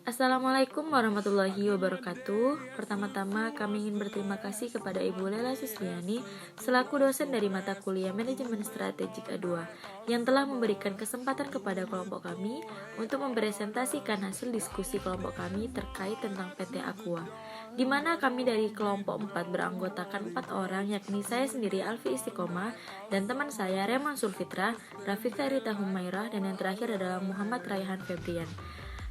Assalamualaikum warahmatullahi wabarakatuh. Pertama-tama kami ingin berterima kasih kepada Ibu Lela Susliani selaku dosen dari mata kuliah Manajemen Strategik A2 yang telah memberikan kesempatan kepada kelompok kami untuk mempresentasikan hasil diskusi kelompok kami terkait tentang PT Aqua, di mana kami dari kelompok 4 beranggotakan 4 orang, yakni saya sendiri Alfi Istiqomah dan teman saya Reman Sulfitra, Rafika Rita Humairah, dan yang terakhir adalah Muhammad Raihan Febrian.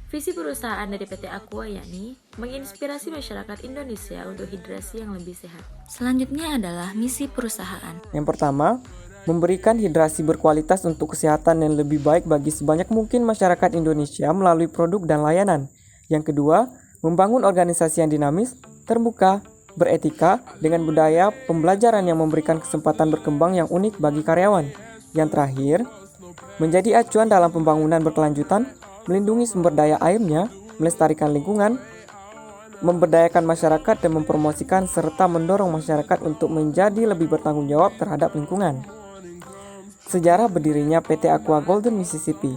Visi perusahaan dari PT Aqua yakni menginspirasi masyarakat Indonesia untuk hidrasi yang lebih sehat. Selanjutnya adalah misi perusahaan. Yang pertama, memberikan hidrasi berkualitas untuk kesehatan yang lebih baik bagi sebanyak mungkin masyarakat Indonesia melalui produk dan layanan. Yang kedua, membangun organisasi yang dinamis, terbuka, beretika, dengan budaya pembelajaran yang memberikan kesempatan berkembang yang unik bagi karyawan. Yang terakhir, menjadi acuan dalam pembangunan berkelanjutan, melindungi sumber daya airnya, melestarikan lingkungan, memberdayakan masyarakat dan mempromosikan serta mendorong masyarakat untuk menjadi lebih bertanggung jawab terhadap lingkungan. Sejarah berdirinya PT Aqua Golden Mississippi.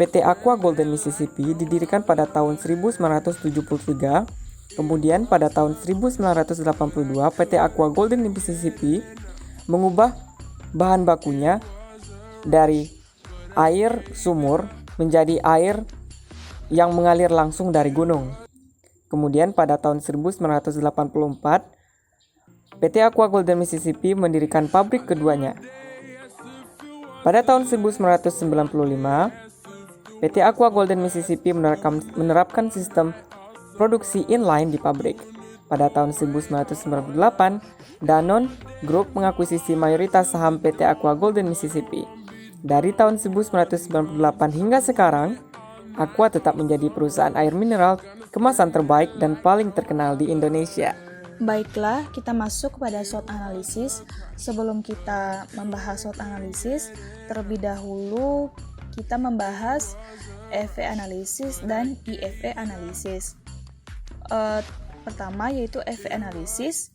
PT Aqua Golden Mississippi didirikan pada tahun 1973, kemudian pada tahun 1982 PT Aqua Golden Mississippi mengubah bahan bakunya dari air sumur menjadi air yang mengalir langsung dari gunung. Kemudian pada tahun 1984, PT Aqua Golden Mississippi mendirikan pabrik keduanya. Pada tahun 1995, PT Aqua Golden Mississippi menerapkan sistem produksi inline di pabrik. Pada tahun 1998, Danone Group mengakuisisi mayoritas saham PT Aqua Golden Mississippi. Dari tahun 1998 hingga sekarang, Aqua tetap menjadi perusahaan air mineral kemasan terbaik dan paling terkenal di Indonesia. Baiklah, kita masuk kepada SWOT analisis. Sebelum kita membahas SWOT analisis, terlebih dahulu kita membahas EV analisis dan IFE analisis. Pertama yaitu EV analisis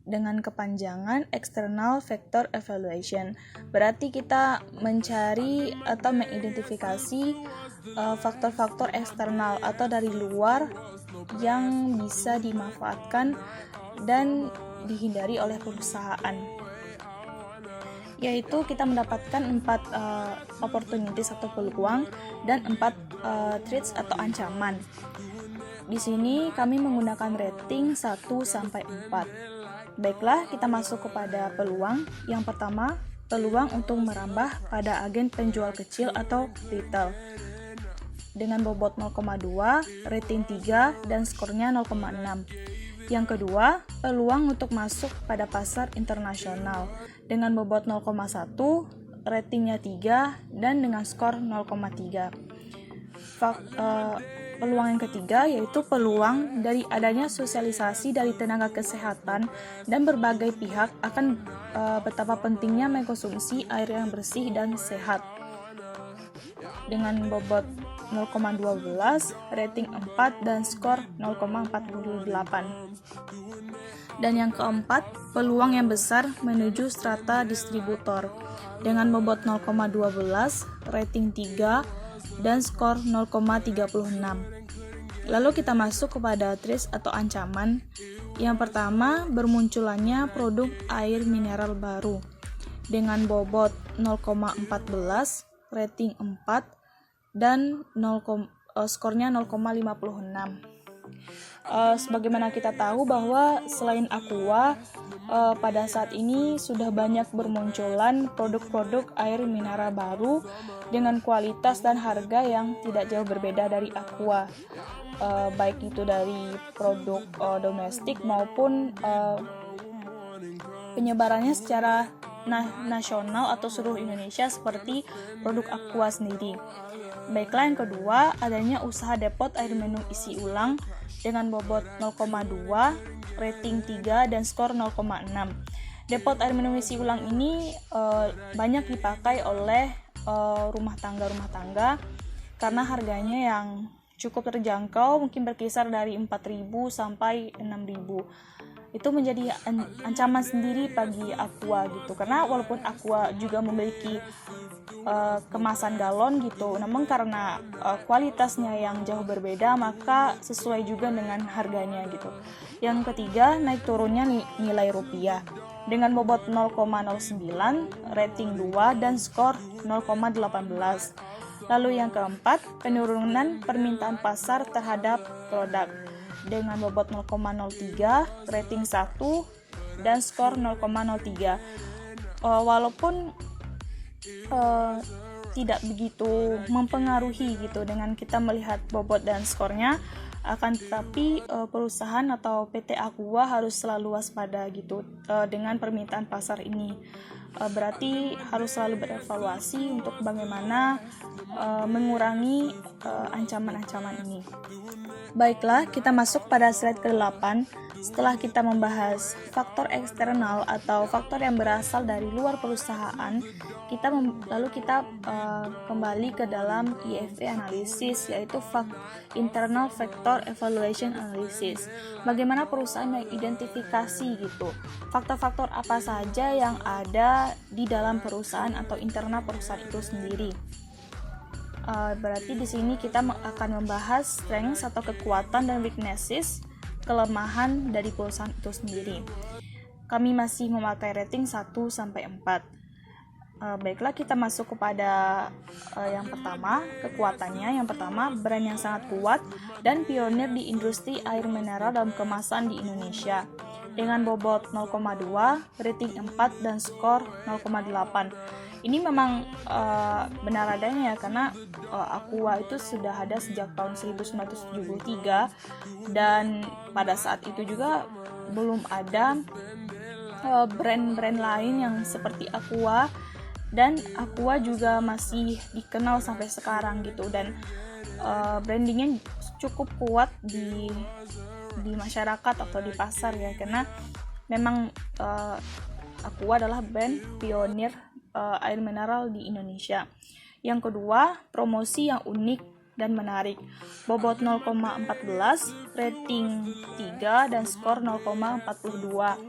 dengan kepanjangan External Factor Evaluation. Berarti kita mencari atau mengidentifikasi faktor-faktor eksternal atau dari luar yang bisa dimanfaatkan dan dihindari oleh perusahaan. Yaitu kita mendapatkan 4 opportunities atau peluang dan 4 threats atau ancaman. Di sini kami menggunakan rating 1 sampai 4. Baiklah, kita masuk kepada peluang. Yang pertama, peluang untuk merambah pada agen penjual kecil atau retail. Dengan bobot 0,2, rating 3, dan skornya 0,6. Yang kedua, peluang untuk masuk pada pasar internasional. Dengan bobot 0,1, ratingnya 3, dan dengan skor 0,3. Peluang yang ketiga yaitu peluang dari adanya sosialisasi dari tenaga kesehatan dan berbagai pihak akan betapa pentingnya mengkonsumsi air yang bersih dan sehat. Dengan bobot 0,12, rating 4 dan skor 0,48. Dan yang keempat, peluang yang besar menuju strata distributor. Dengan bobot 0,12, rating 3 dan skor 0,36. Lalu kita masuk kepada threats atau ancaman. Yang pertama, bermunculannya produk air mineral baru dengan bobot 0,14, rating 4 dan skornya 0,56. Sebagaimana kita tahu bahwa selain Aqua, pada saat ini sudah banyak bermunculan produk-produk air mineral baru dengan kualitas dan harga yang tidak jauh berbeda dari Aqua, baik itu dari produk domestik maupun penyebarannya secara nasional atau seluruh Indonesia seperti produk Aqua sendiri. Baiklah, yang kedua, adanya usaha depot air minum isi ulang dengan bobot 0,2, rating 3 dan skor 0,6. Depot air minum isi ulang ini banyak dipakai oleh rumah tangga karena harganya yang cukup terjangkau, mungkin berkisar dari 4.000 sampai 6.000. Itu menjadi ancaman sendiri bagi Aqua gitu, karena walaupun Aqua juga memiliki kemasan galon gitu, namun karena kualitasnya yang jauh berbeda, maka sesuai juga dengan harganya gitu. Yang ketiga, naik turunnya nilai rupiah dengan bobot 0,09, rating 2, dan skor 0,18. Lalu yang keempat, penurunan permintaan pasar terhadap produk dengan bobot 0,03, rating 1, dan skor 0,03. Walaupun tidak begitu mempengaruhi gitu dengan kita melihat bobot dan skornya, akan tetapi perusahaan atau PT Aqua harus selalu waspada gitu dengan permintaan pasar ini. Berarti harus selalu berevaluasi untuk bagaimana mengurangi ancaman-ancaman ini. Baiklah, kita masuk pada slide ke-8. Setelah kita membahas faktor eksternal atau faktor yang berasal dari luar perusahaan, lalu kita kembali ke dalam IFE analysis, yaitu internal factor evaluation analysis. Bagaimana perusahaan mengidentifikasi gitu faktor-faktor apa saja yang ada di dalam perusahaan atau internal perusahaan itu sendiri. Berarti di sini kita akan membahas strengths atau kekuatan dan weaknesses, kelemahan dari perusahaan itu sendiri. Kami masih memakai rating 1 sampai 4. Baiklah, kita masuk kepada yang pertama, kekuatannya. Yang pertama, brand yang sangat kuat dan pionir di industri air mineral dalam kemasan di Indonesia dengan bobot 0,2, rating 4, dan skor 0,8. Ini memang benar adanya ya, karena Aqua itu sudah ada sejak tahun 1973 dan pada saat itu juga belum ada brand-brand lain yang seperti Aqua, dan Aqua juga masih dikenal sampai sekarang gitu, dan brandingnya cukup kuat di masyarakat atau di pasar ya, karena memang Aqua adalah brand pionir air mineral di Indonesia. Yang kedua, promosi yang unik dan menarik. Bobot 0,14, rating 3, dan skor 0,42.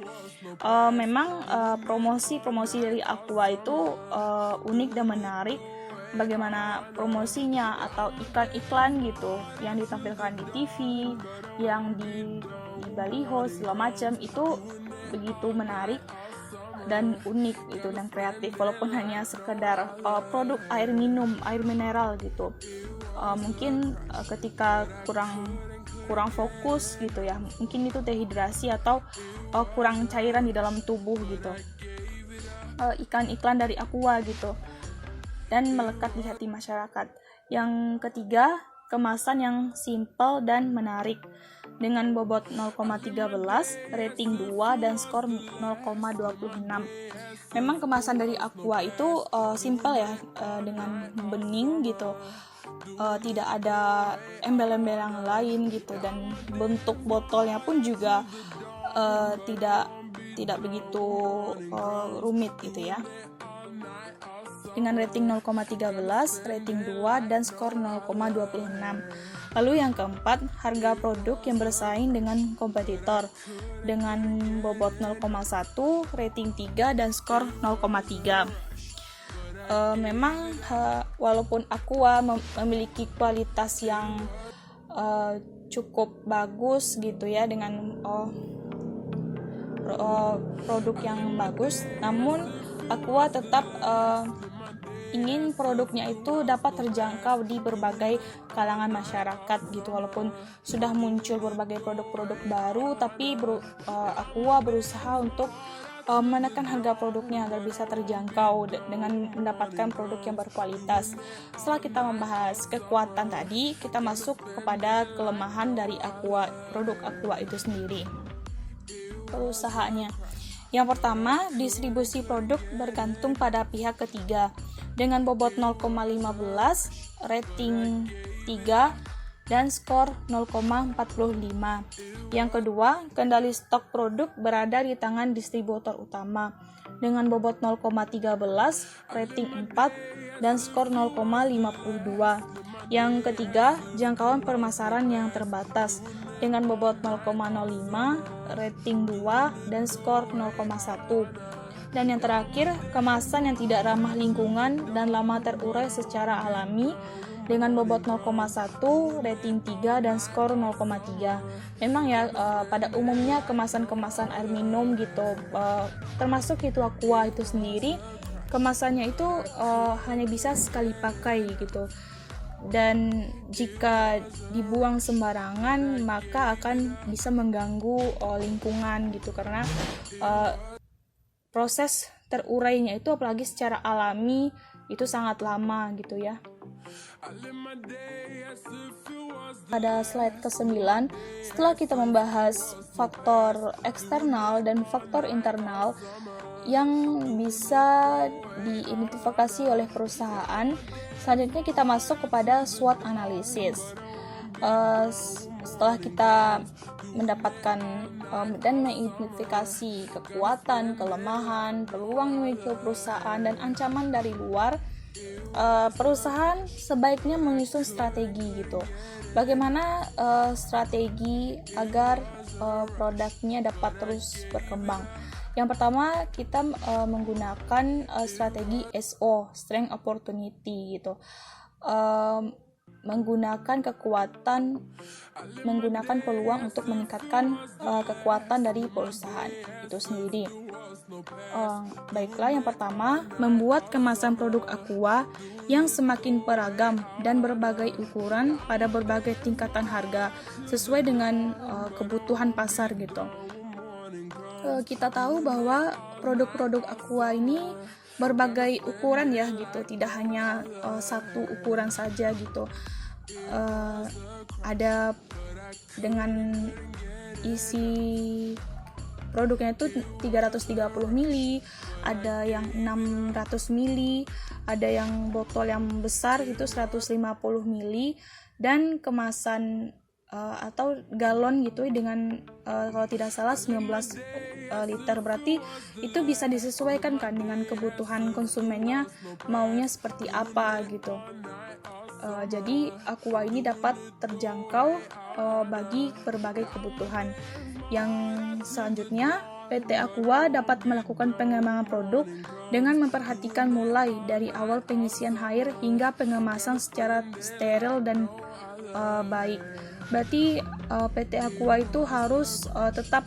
Memang promosi dari Aqua itu unik dan menarik. Bagaimana promosinya atau iklan-iklan gitu yang ditampilkan di TV, yang di baliho segala macam, itu begitu menarik dan unik gitu dan kreatif, walaupun hanya sekedar produk air minum, air mineral gitu. Mungkin ketika kurang fokus gitu ya, mungkin itu dehidrasi atau kurang cairan di dalam tubuh gitu, iklan-iklan dari Aqua gitu, dan melekat di hati masyarakat. Yang ketiga, kemasan yang simple dan menarik dengan bobot 0,13, rating 2, dan skor 0,26. Memang kemasan dari Aqua itu simple ya, dengan bening gitu, tidak ada embel-embel yang lain gitu, dan bentuk botolnya pun juga tidak begitu rumit gitu ya. Dengan rating 0,13, rating 2, dan skor 0,26. Lalu yang keempat, harga produk yang bersaing dengan kompetitor dengan bobot 0,1, rating 3, dan skor 0,3. Memang walaupun Aqua memiliki kualitas yang cukup bagus gitu ya, dengan produk yang bagus, namun Aqua tetap ingin produknya itu dapat terjangkau di berbagai kalangan masyarakat gitu. Walaupun sudah muncul berbagai produk-produk baru, tapi Aqua berusaha untuk menekan harga produknya agar bisa terjangkau dengan mendapatkan produk yang berkualitas. Setelah kita membahas kekuatan tadi, kita masuk kepada kelemahan dari Aqua, produk Aqua itu sendiri, perusahaannya. Yang pertama, distribusi produk bergantung pada pihak ketiga dengan bobot 0,15, rating 3, dan skor 0,45. Yang kedua, kendali stok produk berada di tangan distributor utama dengan bobot 0,13, rating 4, dan skor 0,52. Yang ketiga, jangkauan pemasaran yang terbatas dengan bobot 0,05, rating 2, dan skor 0,1. Dan yang terakhir, kemasan yang tidak ramah lingkungan dan lama terurai secara alami dengan bobot 0,1, rating 3, dan skor 0,3. Memang ya, pada umumnya kemasan-kemasan air minum gitu, termasuk itu Aqua itu sendiri, kemasannya itu hanya bisa sekali pakai gitu. Dan jika dibuang sembarangan maka akan bisa mengganggu lingkungan gitu, karena proses terurainya itu apalagi secara alami itu sangat lama gitu ya. Pada slide ke-9, setelah kita membahas faktor eksternal dan faktor internal yang bisa diidentifikasi oleh perusahaan, selanjutnya kita masuk kepada SWOT analysis. Setelah kita mendapatkan dan mengidentifikasi kekuatan, kelemahan, peluang muncul perusahaan, dan ancaman dari luar, perusahaan sebaiknya menyusun strategi gitu. Bagaimana strategi agar produknya dapat terus berkembang? Yang pertama, kita menggunakan strategi SO, Strength Opportunity gitu. Menggunakan peluang untuk meningkatkan kekuatan dari perusahaan itu sendiri. Baiklah, yang pertama, membuat kemasan produk Aqua yang semakin beragam dan berbagai ukuran pada berbagai tingkatan harga sesuai dengan kebutuhan pasar gitu. Kita tahu bahwa produk-produk Aqua ini berbagai ukuran ya gitu, tidak hanya satu ukuran saja gitu. Ada dengan isi produknya itu 330 ml, ada yang 600 ml, ada yang botol yang besar itu 150 ml, dan kemasan atau galon gitu dengan kalau tidak salah 19 liter. Berarti itu bisa disesuaikan kan dengan kebutuhan konsumennya maunya seperti apa gitu. Jadi Aqua ini dapat terjangkau bagi berbagai kebutuhan. Yang selanjutnya, PT Aqua dapat melakukan pengembangan produk dengan memperhatikan mulai dari awal pengisian air hingga pengemasan secara steril dan baik. Berarti PT Aqua itu harus tetap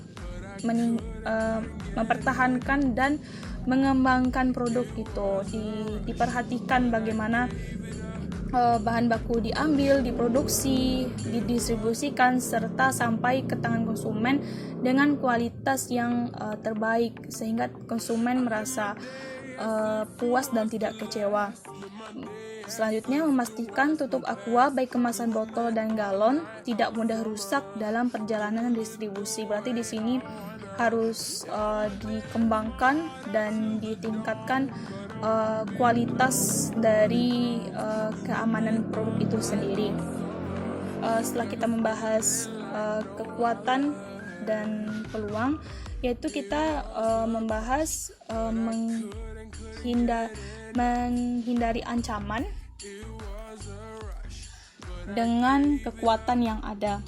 mempertahankan dan mengembangkan produk gitu. Diperhatikan bagaimana bahan baku diambil, diproduksi, didistribusikan, serta sampai ke tangan konsumen dengan kualitas yang terbaik sehingga konsumen merasa puas dan tidak kecewa. Selanjutnya, memastikan tutup Aqua baik kemasan botol dan galon tidak mudah rusak dalam perjalanan distribusi. Berarti di sini harus dikembangkan dan ditingkatkan kualitas dari keamanan produk itu sendiri. Setelah kita membahas kekuatan dan peluang, yaitu kita membahas menghindari ancaman dengan kekuatan yang ada.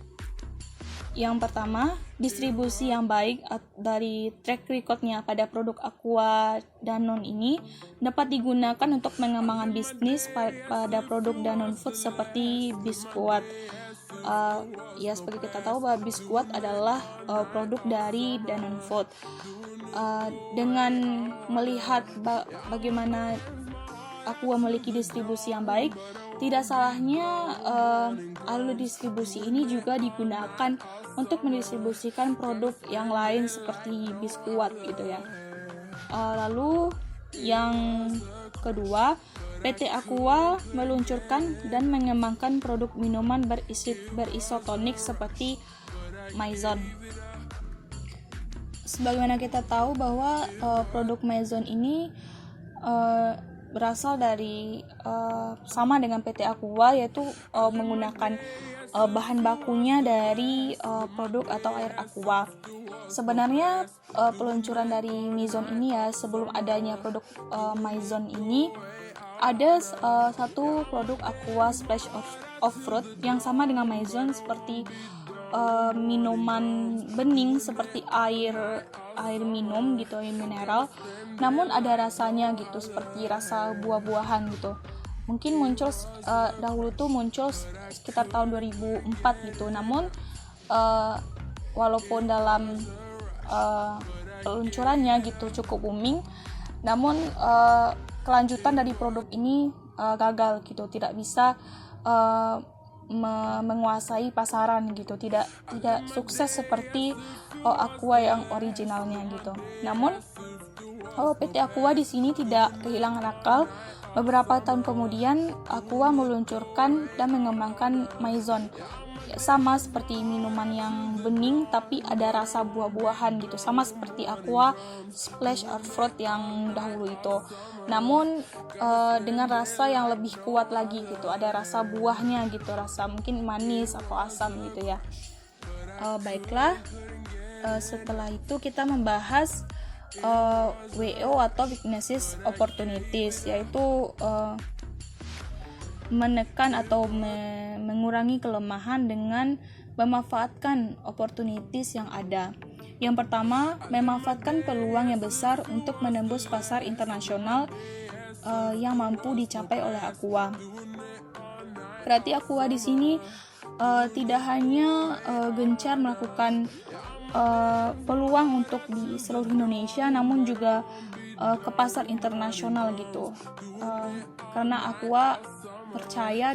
Yang pertama, distribusi yang baik dari track record-nya pada produk Aqua Danone ini dapat digunakan untuk mengembangkan bisnis pada produk Danone Food seperti biskuat. Ya, seperti kita tahu bahwa biskuat adalah produk dari Danone Food. Dengan melihat bagaimana Aqua memiliki distribusi yang baik, tidak salahnya alur distribusi ini juga digunakan untuk mendistribusikan produk yang lain seperti biskuat gitu ya. Lalu yang kedua, PT Aqua meluncurkan dan mengembangkan produk minuman berisotonik seperti Maison. Sebagaimana kita tahu bahwa produk Maison ini berasal dari sama dengan PT Aqua, yaitu menggunakan bahan bakunya dari produk atau air Aqua. Sebenarnya peluncuran dari Maison ini ya, sebelum adanya produk Maison ini ada satu produk Aqua Splash of Fruit yang sama dengan Maison, seperti minuman bening seperti air minum gitu, air mineral, namun ada rasanya gitu, seperti rasa buah-buahan gitu. Mungkin muncul dahulu tuh muncul sekitar tahun 2004 gitu, namun walaupun dalam peluncurannya gitu cukup booming, namun kelanjutan dari produk ini gagal gitu, tidak bisa menguasai pasaran gitu, tidak sukses seperti Aqua yang originalnya gitu. Namun PT Aqua di sini tidak kehilangan akal. Beberapa tahun kemudian Aqua meluncurkan dan mengembangkan Maison, sama seperti minuman yang bening tapi ada rasa buah-buahan gitu, sama seperti Aqua Splash of Fruit yang dahulu itu, namun dengan rasa yang lebih kuat lagi gitu, ada rasa buahnya gitu, rasa mungkin manis atau asam gitu ya. Baiklah, setelah itu kita membahas WO atau Weaknesses Opportunities, yaitu menekan atau mengurangi kelemahan dengan memanfaatkan opportunities yang ada. Yang pertama, memanfaatkan peluang yang besar untuk menembus pasar internasional yang mampu dicapai oleh Aqua. Berarti Aqua di sini tidak hanya gencar melakukan peluang untuk di seluruh Indonesia, namun juga ke pasar internasional gitu, karena Aqua percaya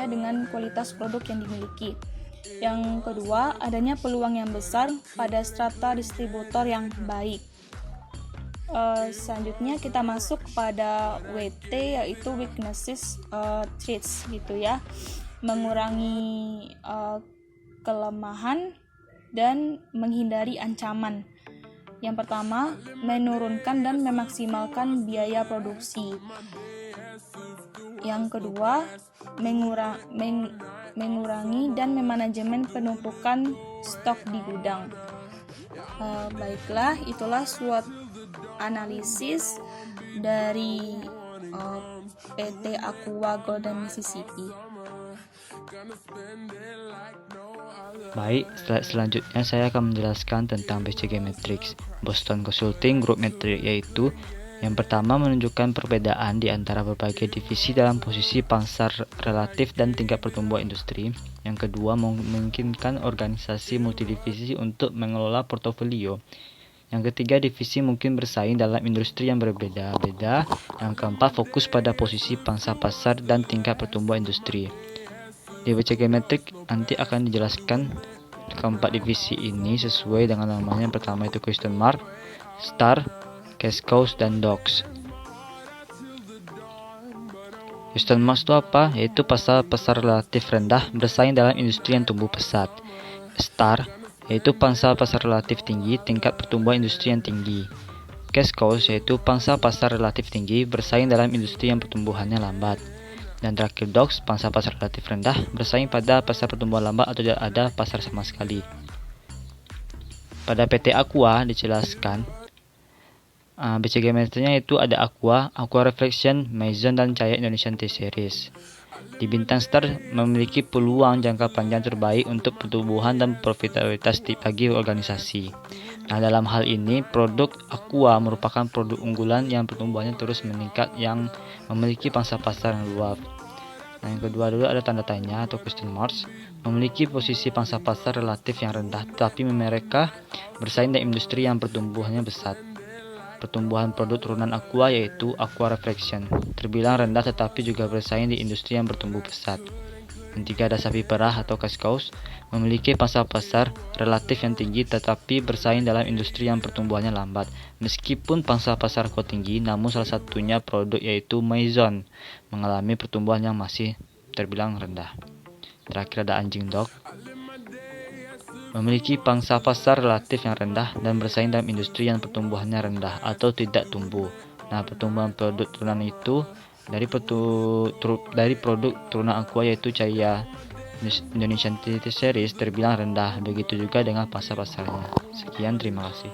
dengan kualitas produk yang dimiliki. Yang kedua, adanya peluang yang besar pada strata distributor yang baik. Selanjutnya kita masuk pada WT, yaitu weaknesses traits gitu ya, mengurangi kelemahan dan menghindari ancaman. Yang pertama, menurunkan dan memaksimalkan biaya produksi. Yang kedua, mengurangi dan memanajemen penumpukan stok di gudang. Baiklah, itulah suatu analisis dari PT Aqua Golden Mississippi. Baik, selanjutnya saya akan menjelaskan tentang BCG Matrix, Boston Consulting Group Matrix, yaitu yang pertama menunjukkan perbedaan di antara berbagai divisi dalam posisi pasar relatif dan tingkat pertumbuhan industri. Yang kedua, memungkinkan organisasi multidivisi untuk mengelola portofolio. Yang ketiga, divisi mungkin bersaing dalam industri yang berbeda-beda. Yang keempat, fokus pada posisi pangsa pasar dan tingkat pertumbuhan industri. Di BCG Matrix nanti akan dijelaskan keempat divisi ini sesuai dengan namanya. Yang pertama itu question mark, star, cash cows, dan docs. Question mark itu apa? Yaitu pasar relatif rendah bersaing dalam industri yang tumbuh pesat. Star yaitu pangsa pasar relatif tinggi, tingkat pertumbuhan industri yang tinggi. Cash cows yaitu pangsa pasar relatif tinggi bersaing dalam industri yang pertumbuhannya lambat. Dan terakhir docs, pangsa pasar relatif rendah bersaing pada pasar pertumbuhan lambat atau tidak ada pasar sama sekali. Pada PT Aqua dijelaskan BCG Matrix-nya itu ada Aqua Reflection, Maison, dan Cahaya Indonesian T-Series. Di bintang star memiliki peluang jangka panjang terbaik untuk pertumbuhan dan profitabilitas bagi organisasi. Nah, dalam hal ini produk Aqua merupakan produk unggulan yang pertumbuhannya terus meningkat yang memiliki pangsa pasar yang luas. Nah, yang kedua dulu ada tanda tanya atau question marks, memiliki posisi pangsa pasar relatif yang rendah, tetapi mereka bersaing dengan industri yang pertumbuhannya besar. Pertumbuhan produk turunan Aqua yaitu Aqua Reflection terbilang rendah tetapi juga bersaing di industri yang bertumbuh pesat. Yang tiga ada sapi perah atau cash cows, memiliki pangsa pasar relatif yang tinggi tetapi bersaing dalam industri yang pertumbuhannya lambat. Meskipun pangsa pasar kuat tinggi, namun salah satunya produk yaitu Maison mengalami pertumbuhan yang masih terbilang rendah. Terakhir ada anjing dog, memiliki pangsa pasar relatif yang rendah dan bersaing dalam industri yang pertumbuhannya rendah atau tidak tumbuh. Nah, pertumbuhan produk turunan itu dari produk turunan Aqua yaitu Cahaya Indonesian T-Series terbilang rendah, begitu juga dengan pangsa pasarnya. Sekian, terima kasih.